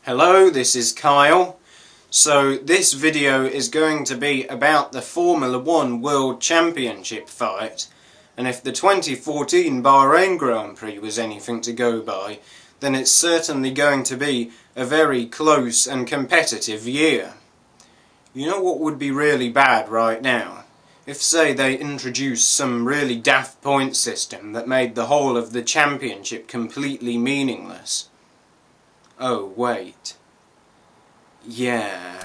Hello, this is Kyle. So this video is going to be about the Formula 1 World Championship fight, and if the 2014 Bahrain Grand Prix was anything to go by, then it's certainly going to be a very close and competitive year. You know what would be really bad right now? If, say, they introduced some really daft point system that made the whole of the championship completely meaningless. Oh, wait. Yeah.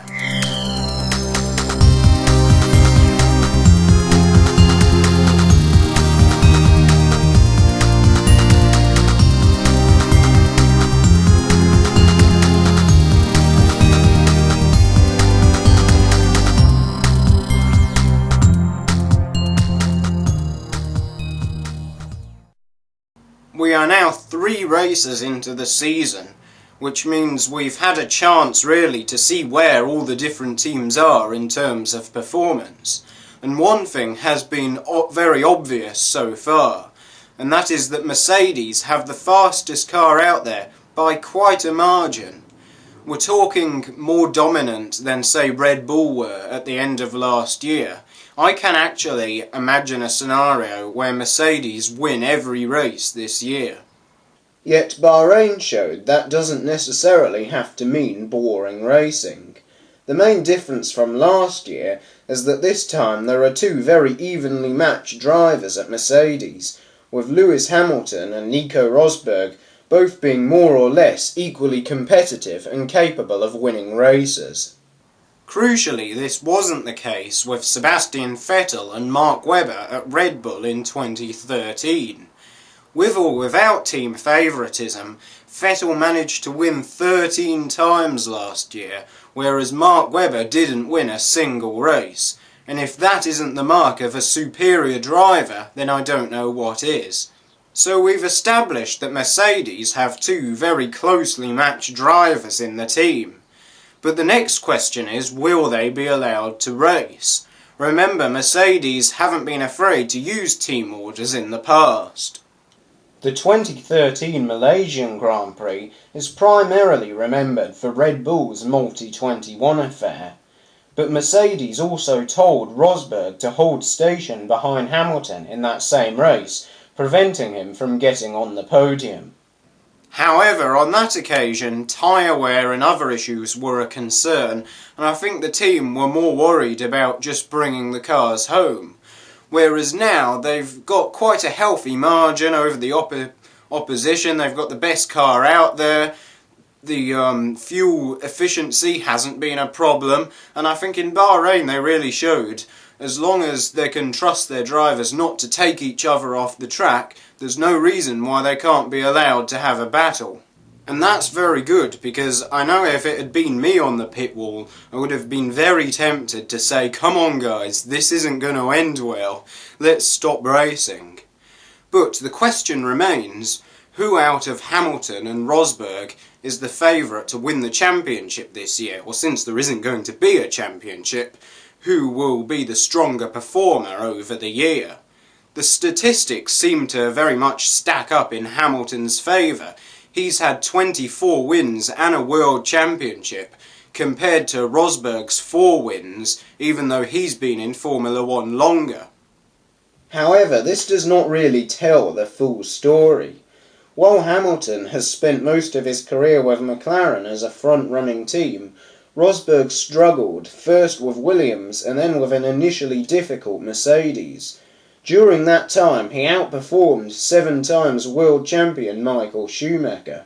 We are now 3 races into the season, which means we've had a chance really to see where all the different teams are in terms of performance. And one thing has been very obvious so far, and that is that Mercedes have the fastest car out there by quite a margin. We're talking more dominant than, say, Red Bull were at the end of last year. I can actually imagine a scenario where Mercedes win every race this year. Yet Bahrain showed that doesn't necessarily have to mean boring racing. The main difference from last year is that this time there are 2 very evenly matched drivers at Mercedes, with Lewis Hamilton and Nico Rosberg both being more or less equally competitive and capable of winning races. Crucially, this wasn't the case with Sebastian Vettel and Mark Webber at Red Bull in 2013. With or without team favouritism, Vettel managed to win 13 times last year, whereas Mark Webber didn't win a single race. And if that isn't the mark of a superior driver, then I don't know what is. So we've established that Mercedes have 2 very closely matched drivers in the team. But the next question is, will they be allowed to race? Remember, Mercedes haven't been afraid to use team orders in the past. The 2013 Malaysian Grand Prix is primarily remembered for Red Bull's multi-21 affair, but Mercedes also told Rosberg to hold station behind Hamilton in that same race, preventing him from getting on the podium. However, on that occasion, tyre wear and other issues were a concern, and I think the team were more worried about just bringing the cars home. Whereas now, they've got quite a healthy margin over the opposition. They've got the best car out there. The fuel efficiency hasn't been a problem. And I think in Bahrain they really showed, as long as they can trust their drivers not to take each other off the track, there's no reason why they can't be allowed to have a battle. And that's very good, because I know if it had been me on the pit wall, I would have been very tempted to say, come on guys, this isn't going to end well, let's stop racing. But the question remains, who out of Hamilton and Rosberg is the favourite to win the championship this year? Or since there isn't going to be a championship, who will be the stronger performer over the year? The statistics seem to very much stack up in Hamilton's favour. He's had 24 wins and a World Championship, compared to Rosberg's 4 wins, even though he's been in Formula 1 longer. However, this does not really tell the full story. While Hamilton has spent most of his career with McLaren as a front-running team, Rosberg struggled, first with Williams and then with an initially difficult Mercedes. During that time, he outperformed 7 times world champion Michael Schumacher.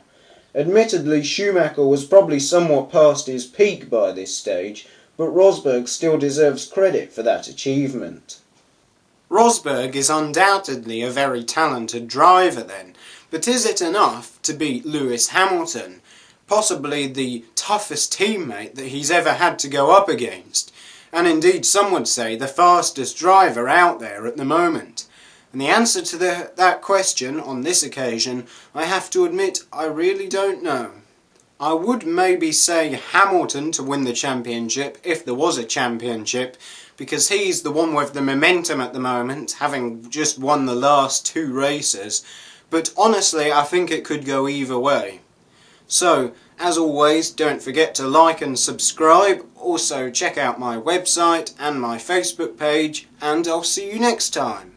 Admittedly, Schumacher was probably somewhat past his peak by this stage, but Rosberg still deserves credit for that achievement. Rosberg is undoubtedly a very talented driver then, but is it enough to beat Lewis Hamilton, possibly the toughest teammate that he's ever had to go up against? And indeed, some would say the fastest driver out there at the moment. And the answer to that question on this occasion, I have to admit, I really don't know. I would maybe say Hamilton to win the championship, if there was a championship, because he's the one with the momentum at the moment, having just won the last 2 races. But honestly, I think it could go either way. So, As always, don't forget to like and subscribe. Also check out my website and my Facebook page, and I'll see you next time.